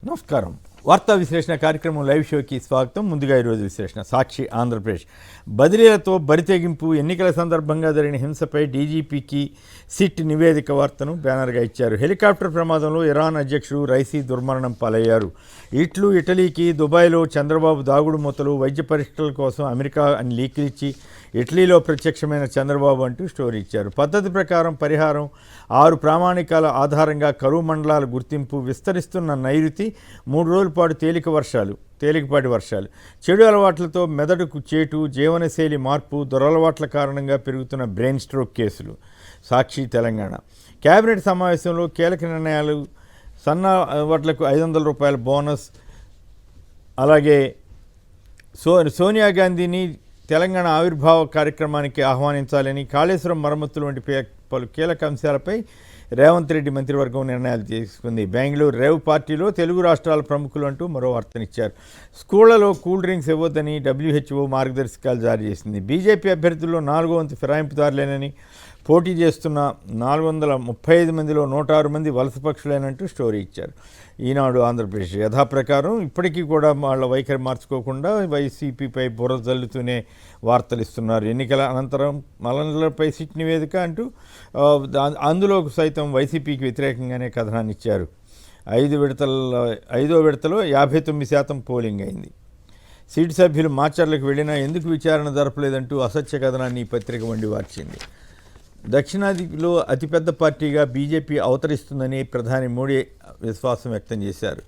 నమస్కారం. వార్తా విశ్లేషణ కార్యక్రమం లైవ్ షోకి స్వాగతం. ముందుగా ఈరోజు విశ్లేషణ. సాక్షి ఆంధ్రప్రదేశ్ బదిలీలతో బరితెగింపు, ఎన్నికల సందర్భంగా జరిగిన హింసపై డీజీపీకి సిట్ నివేదిక వార్తను బ్యానర్గా ఇచ్చారు. హెలికాప్టర్ ప్రమాదంలో ఇరాన్ అధ్యక్షుడు రైసీ దుర్మరణం పాలయ్యారు. ఇటలీకి దుబాయ్లో చంద్రబాబు దాగుడు మూతలు, వైద్య పరీక్షల కోసం అమెరికా అని లీకులు ఇచ్చి ఇటలీలో ప్రత్యక్షమైన చంద్రబాబు అంటూ స్టోరీ ఇచ్చారు. పద్ధతి ప్రకారం పరిహారం, 6 ప్రామాణికాల ఆధారంగా కరువు మండలాల గుర్తింపు, విస్తరిస్తున్న నైరుతి, 3 రోజుల పాటు తేలికపాటి వర్షాలు, చెడు అలవాట్లతో మెదడుకు చేటు, జీవనశైలి మార్పు, దురలవాట్ల కారణంగా పెరుగుతున్న బ్రెయిన్ స్ట్రోక్ కేసులు. సాక్షి తెలంగాణ కేబినెట్ సమావేశంలో కీలక నిర్ణయాలు, సన్న వడ్లకు 500 రూపాయల బోనస్, అలాగే సోనియా గాంధీని తెలంగాణ ఆవిర్భావ కార్యక్రమానికి ఆహ్వానించాలని, కాళేశ్వరం మరమ్మతులు వంటి పలు కీలక అంశాలపై రేవంత్ రెడ్డి మంత్రివర్గం నిర్ణయాలు తీసుకుంది. బెంగళూరు రేవ్ పార్టీలో తెలుగు రాష్ట్రాల ప్రముఖులు అంటూ మరో వార్తనిచ్చారు. స్కూళ్లలో కూల్ డ్రింక్స్ ఇవ్వొద్దని WHO మార్గదర్శకాలు జారీ చేసింది. బీజేపీ అభ్యర్థుల్లో 4వ వంతు ఫిరాయింపుదారులేనని, పోటీ చేస్తున్న 435 మందిలో 106 మంది వలస పక్షులేనంటూ స్టోరీ ఇచ్చారు. ఈనాడు ఆంధ్రప్రదేశ్ యథాప్రకారం ఇప్పటికీ కూడా వాళ్ళ వైఖరి మార్చుకోకుండా వైసీపీపై బుర్ర జల్లుతూనే వార్తలు ఇస్తున్నారు. ఎన్నికల అనంతరం మలనలపై సిట్ నివేదిక అంటూ అందులో సైతం వైసీపీకి వ్యతిరేకంగానే కథనాన్ని ఇచ్చారు. 5వ విడతలో 59% పోలింగ్ అయింది. సిట్ సభ్యులు మాచర్లకు వెళ్ళినా ఎందుకు విచారణ జరపలేదంటూ అసత్య కథనాన్ని ఈ పత్రిక వండి వార్చింది. దక్షిణాదిలో అతిపెద్ద పార్టీగా బీజేపీ అవతరిస్తుందని ప్రధాని మోడీ విశ్వాసం వ్యక్తం చేశారు.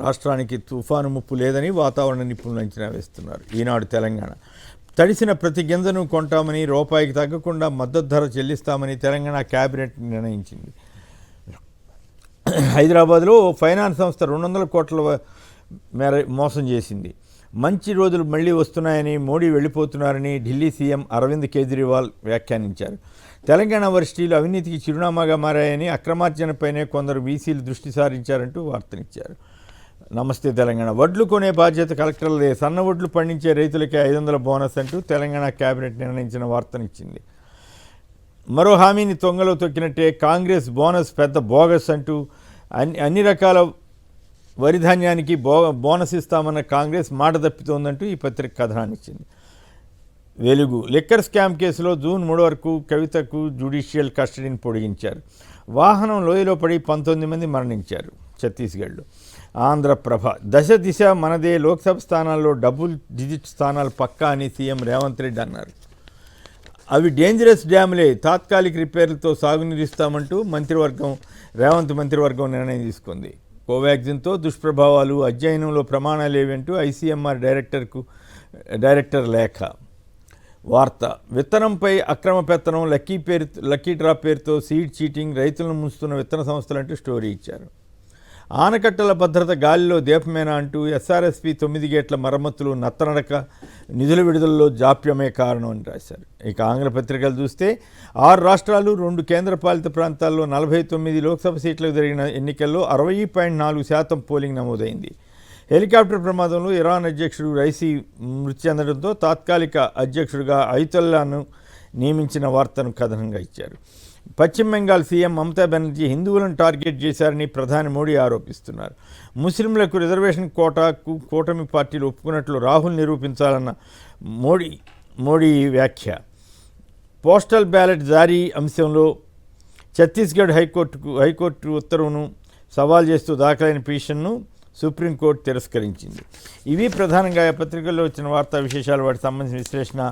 రాష్ట్రానికి తుఫాను ముప్పు లేదని వాతావరణ నిపుణులు అంచనా వేస్తున్నారు. ఈనాడు తెలంగాణ తడిసిన ప్రతి గింజను కొంటామని, రూపాయికి తగ్గకుండా మద్దతు ధర చెల్లిస్తామని తెలంగాణ కేబినెట్ నిర్ణయించింది. హైదరాబాద్లో ఫైనాన్స్ సంస్థ 200 కోట్ల మేర మోసం చేసింది. మంచి రోజులు మళ్లీ వస్తున్నాయని, మోడీ వెళ్ళిపోతున్నారని ఢిల్లీ సీఎం అరవింద్ కేజ్రీవాల్ వ్యాఖ్యానించారు. తెలంగాణ వర్సిటీలు అవినీతికి చిరునామాగా మారాయని, అక్రమార్జనపైనే కొందరు వీసీలు దృష్టి సారించారంటూ వార్తనిచ్చారు. నమస్తే తెలంగాణ వడ్లు కొనే బాధ్యత కలెక్టర్లదే, సన్న వడ్లు పండించే రైతులకే 500 బోనస్ అంటూ తెలంగాణ కేబినెట్ నిర్ణయించిన వార్తనిచ్చింది. మరో హామీని తొంగలో తొక్కినట్టే కాంగ్రెస్ బోనస్ పెద్ద బోగస్ అంటూ అన్ని రకాల వరి ధాన్యానికి బోనస్ ఇస్తామన్న కాంగ్రెస్ మాట తప్పితోందంటూ ఈ పత్రిక కథనాన్ని ఇచ్చింది. వెలుగు లిక్కర్ స్కామ్ కేసులో జూన్ 3 వరకు కవితకు జ్యుడిషియల్ కస్టడీని పొడిగించారు. వాహనం లోయలో పడి 19 మంది మరణించారు ఛత్తీస్గఢ్లో. ఆంధ్రప్రభ దిశ మనదే, లోక్సభ స్థానాల్లో డబుల్ డిజిట్ స్థానాలు పక్కా అని సీఎం రేవంత్ రెడ్డి అన్నారు. అవి డేంజరస్ డ్యాములే, తాత్కాలిక రిపేర్లతో సాగునీరు ఇస్తామంటూ రేవంత్ మంత్రివర్గం నిర్ణయం తీసుకుంది. కోవాక్సిన్తో దుష్ప్రభావాలు, అధ్యయనంలో ప్రమాణాలేవంటూ ఐసీఎంఆర్ డైరెక్టర్ లేఖ. వార్త విత్తనంపై అక్రమ పెత్తనం, లక్కీ డ్రా పేరుతో సీడ్ చీటింగ్, రైతులను ముంచుతున్న విత్తన సంస్థలంటూ స్టోరీ ఇచ్చారు. ఆనకట్టల భద్రత గాలిలో దీపమేనా అంటూ ఎస్ఆర్ఎస్పీ 9 గేట్ల మరమ్మతులు నత్తనడక, నిధుల విడుదలలో జాప్యమే కారణం అని రాశారు. ఇక ఆంగ్ల పత్రికలు చూస్తే 6 రాష్ట్రాలు 2 కేంద్రపాలిత ప్రాంతాల్లో 49 లోక్సభ సీట్లకు జరిగిన ఎన్నికల్లో 60.4% పోలింగ్ నమోదైంది. హెలికాప్టర్ ప్రమాదంలో ఇరాన్ అధ్యక్షుడు రైసీ మృతి చెందడంతో తాత్కాలిక అధ్యక్షుడిగా అయతొల్లాను నియమించిన వార్తను కథనంగా ఇచ్చారు. పశ్చిమ బెంగాల్ సీఎం మమతా బెనర్జీ హిందువులను టార్గెట్ చేశారని ప్రధాని మోడీ ఆరోపిస్తున్నారు. ముస్లింలకు రిజర్వేషన్ కోటాకు కూటమి పార్టీలు ఒప్పుకున్నట్లు రాహుల్ నిరూపించాలన్న మోడీ వ్యాఖ్య. పోస్టల్ బ్యాలెట్ జారీ అంశంలో ఛత్తీస్గఢ్ హైకోర్టు ఉత్తర్వును సవాల్ చేస్తూ దాఖలైన పిటిషన్ను సుప్రీంకోర్టు తిరస్కరించింది. ఇవి ప్రధానంగా పత్రికల్లో వచ్చిన వార్తా విశేషాలు, వాటికి సంబంధించిన విశ్లేషణ